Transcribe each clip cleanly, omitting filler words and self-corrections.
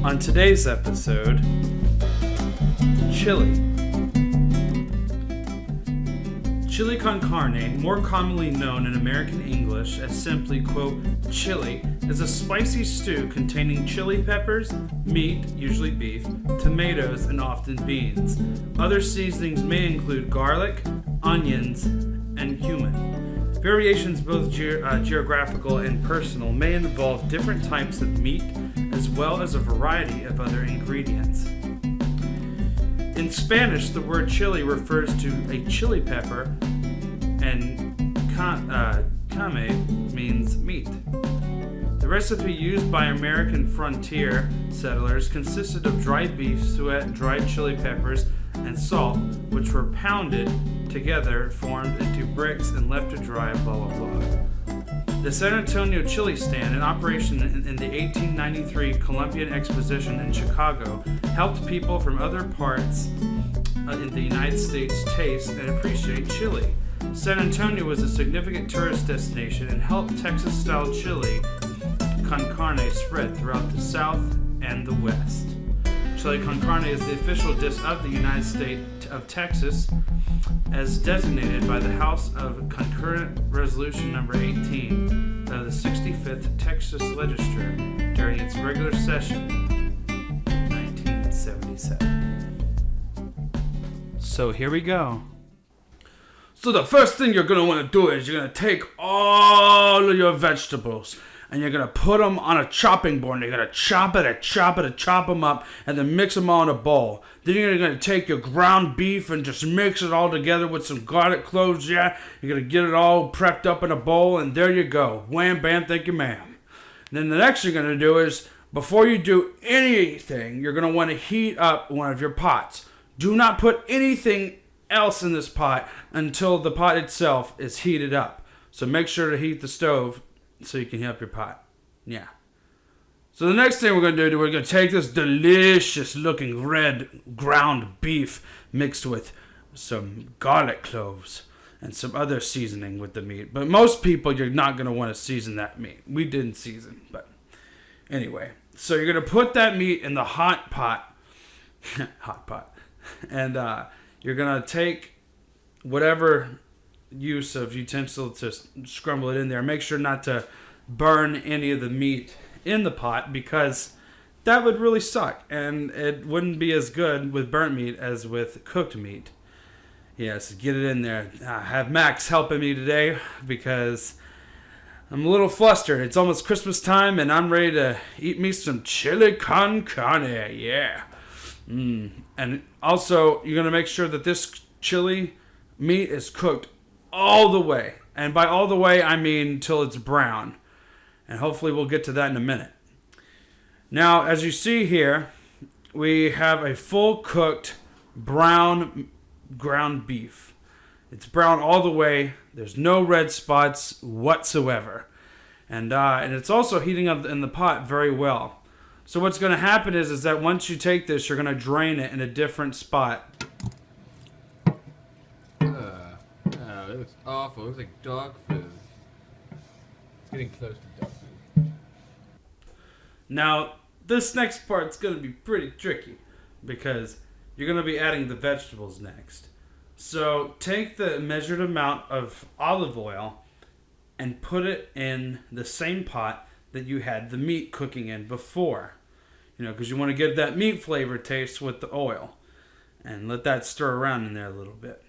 On today's episode, chili. Chili con carne, more commonly known in American English as simply, quote, chili, is a spicy stew containing chili peppers, meat, usually beef, tomatoes, and often beans. Other seasonings may include garlic, onions, and cumin. Variations, both geographical and personal, may involve different types of meat as well as a variety of other ingredients. In Spanish, the word chili refers to a chili pepper, and came means meat. The recipe used by American frontier settlers consisted of dried beef, suet, dried chili peppers, and salt, which were pounded together, formed into bricks, and left to dry, blah blah blah. The San Antonio Chili Stand, in operation in the 1893 Columbian Exposition in Chicago, helped people from other parts in the United States taste and appreciate chili. San Antonio was a significant tourist destination and helped Texas-style chili con carne spread throughout the South and the West. Chili con carne is the official dish of the United States of Texas, as designated by the House of Concurrent Resolution Number 18 of the 65th Texas Legislature during its regular session in 1977. So here we go. So the first thing you're going to want to do is you're going to take all of your vegetables and you're going to put them on a chopping board, and you're going to chop them up, and then mix them all in a bowl. Then you're going to take your ground beef and just mix it all together with some garlic cloves, yeah? You're going to get it all prepped up in a bowl, and there you go. Wham, bam, thank you, ma'am. Then the next thing you're going to do is, before you do anything, you're going to want to heat up one of your pots. Do not put anything else in this pot until the pot itself is heated up. So make sure to heat the stove so you can heat up your pot. Yeah. So the next thing we're going to do, we're going to take this delicious looking red ground beef mixed with some garlic cloves and some other seasoning with the meat. But most people, you're not going to want to season that meat. We didn't season, but anyway. So you're going to put that meat in the hot pot. Hot pot. And you're going to take whatever use of utensil to scramble it in there. Make sure not to burn any of the meat in the pot, because that would really suck, and it wouldn't be as good with burnt meat as with cooked meat. Yes, get it in there. I have Max helping me today because I'm a little flustered. It's almost Christmas time, and I'm ready to eat me some chili con carne. Yeah. And also, you're going to make sure that this chili meat is cooked all the way. And by all the way, I mean till it's brown. And hopefully we'll get to that in a minute. Now, as you see here, we have a full cooked brown ground beef. It's brown all the way. There's no red spots whatsoever. And it's also heating up in the pot very well. So what's going to happen is that once you take this, you're going to drain it in a different spot. It looks awful. It looks like dog food. It's getting close to dog food. Now, this next part's going to be pretty tricky because you're going to be adding the vegetables next. So take the measured amount of olive oil and put it in the same pot that you had the meat cooking in before. You know, because you want to get that meat flavor taste with the oil. And let that stir around in there a little bit.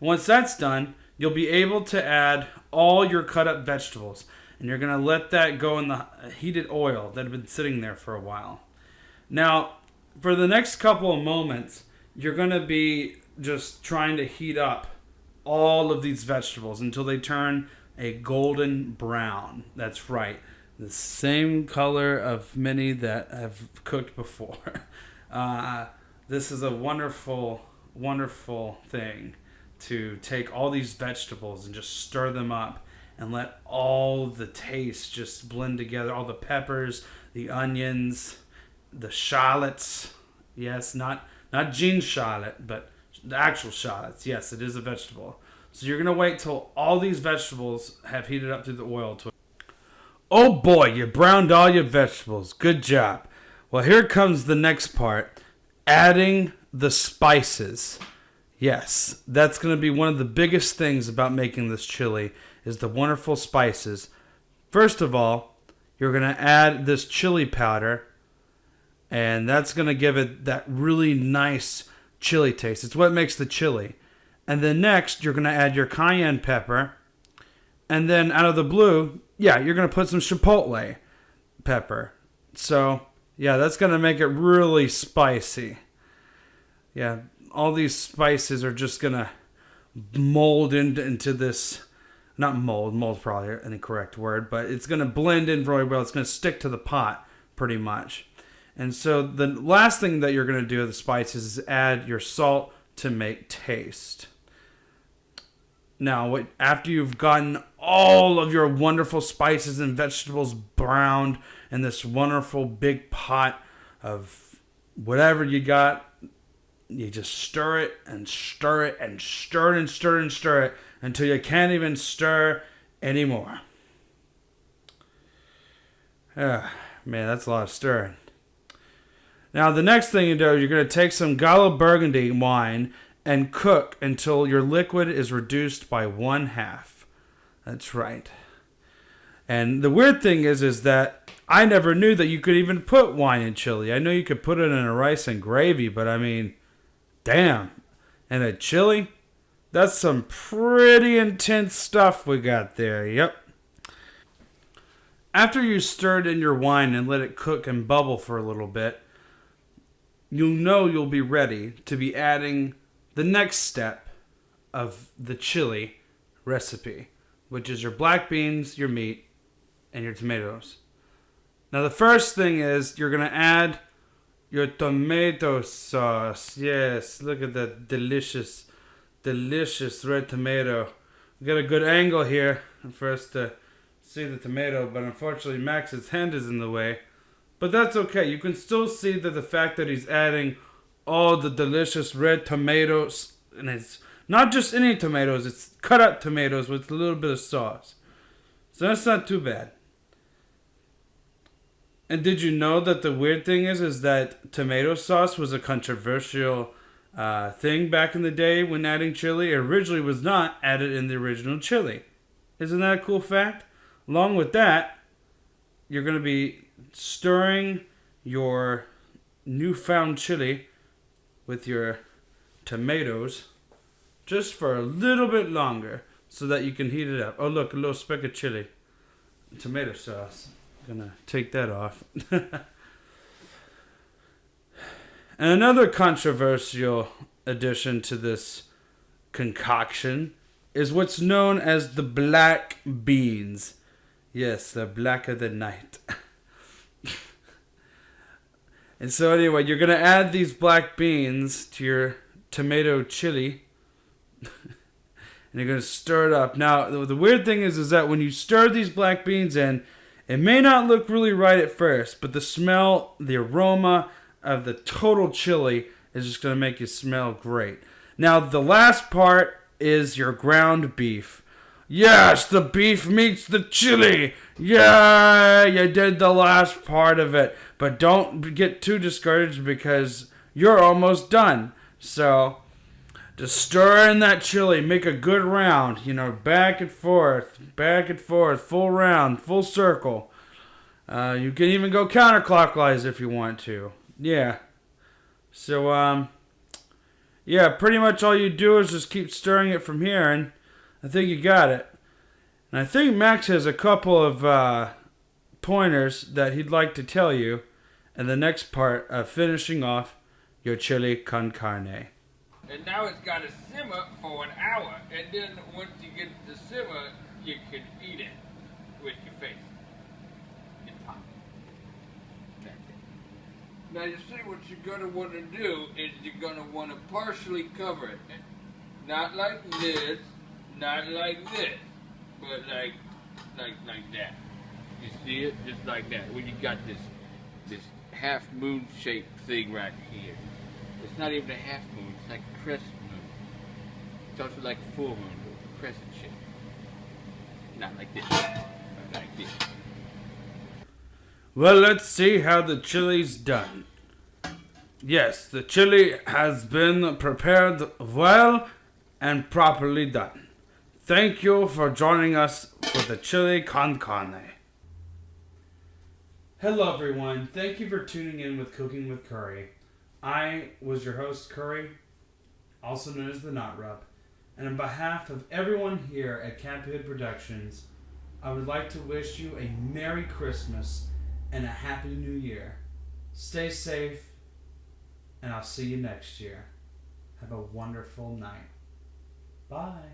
Once that's done, you'll be able to add all your cut up vegetables. And you're going to let that go in the heated oil that had been sitting there for a while. Now, for the next couple of moments, you're going to be just trying to heat up all of these vegetables until they turn a golden brown. That's right. The same color of many that have cooked before. This is a wonderful, wonderful thing to take all these vegetables and just stir them up and let all the taste just blend together. All the peppers, the onions, the shallots. Yes, not Jean Charlotte, but the actual shallots. Yes, it is a vegetable. So you're gonna wait till all these vegetables have heated up through the oil. Oh boy, you browned all your vegetables. Good job. Well, here comes the next part. Adding the spices. Yes, that's going to be one of the biggest things about making this chili is the wonderful spices. First of all, you're going to add this chili powder, and that's going to give it that really nice chili taste. It's what makes the chili. And then next, you're going to add your cayenne pepper, and then out of the blue, yeah, you're going to put some chipotle pepper. So, yeah, that's going to make it really spicy. Yeah, all these spices are just going to mold into this, not mold's probably an incorrect word, but it's going to blend in really well. It's going to stick to the pot pretty much. And so the last thing that you're going to do with the spices is add your salt to make taste. Now, after you've gotten all of your wonderful spices and vegetables browned in this wonderful big pot of whatever you got, you just stir it and stir it and stir it and stir it and stir it until you can't even stir anymore. Man, that's a lot of stirring. Now, the next thing you do, you're going to take some Gallo Burgundy wine and cook until your liquid is reduced by 1/2. That's right. And the weird thing is that I never knew that you could even put wine in chili. I know you could put it in a rice and gravy, but I mean, damn. And a chili? That's some pretty intense stuff we got there. Yep. After you stirred in your wine and let it cook and bubble for a little bit, you'll know you'll be ready to be adding the next step of the chili recipe, which is your black beans, your meat, and your tomatoes. Now the first thing is you're going to add your tomato sauce. Yes, look at that delicious, delicious red tomato. We got a good angle here for us to see the tomato, but unfortunately Max's hand is in the way. But that's okay. You can still see that the fact that he's adding all the delicious red tomatoes, and it's not just any tomatoes, it's cut up tomatoes with a little bit of sauce. So that's not too bad. And did you know that the weird thing is that tomato sauce was a controversial thing back in the day when adding chili? It originally was not added in the original chili. Isn't that a cool fact? Along with that, you're going to be stirring your newfound chili with your tomatoes just for a little bit longer so that you can heat it up. Oh, look, a little speck of chili. Tomato sauce. I'm going to take that off. And another controversial addition to this concoction is what's known as the black beans. Yes, the black of the night. And so anyway, you're going to add these black beans to your tomato chili. And you're going to stir it up. Now, the weird thing is that when you stir these black beans in, it may not look really right at first, but the smell, the aroma of the total chili is just going to make you smell great. Now, the last part is your ground beef. Yes, the beef meets the chili. Yeah, you did the last part of it. But don't get too discouraged because you're almost done. So, just stir in that chili. Make a good round. Back and forth, full round, full circle. You can even go counterclockwise if you want to. Yeah. So, yeah, pretty much all you do is just keep stirring it from here, and I think you got it. And I think Max has a couple of pointers that he'd like to tell you in the next part of finishing off your chili con carne. And now it's got to simmer for an hour, and then once you get it to simmer, you can eat it with your face. It's hot. That's it. Now you see what you're going to want to do is you're going to want to partially cover it. Not like this, not like this, but like that. You see it? Just like that. When you got this half moon shaped thing right here. It's not even a half moon, it's like a crescent moon. It's also like a full moon, crescent shape. Not like this, but like this. Well, let's see how the chili's done. Yes, the chili has been prepared well and properly done. Thank you for joining us for the chili con carne. Hello everyone, thank you for tuning in with Cooking with Curry. I was your host Curry, also known as the Knot Rub, and on behalf of everyone here at Campyhood Productions, I would like to wish you a Merry Christmas and a Happy New Year. Stay safe, and I'll see you next year. Have a wonderful night. Bye.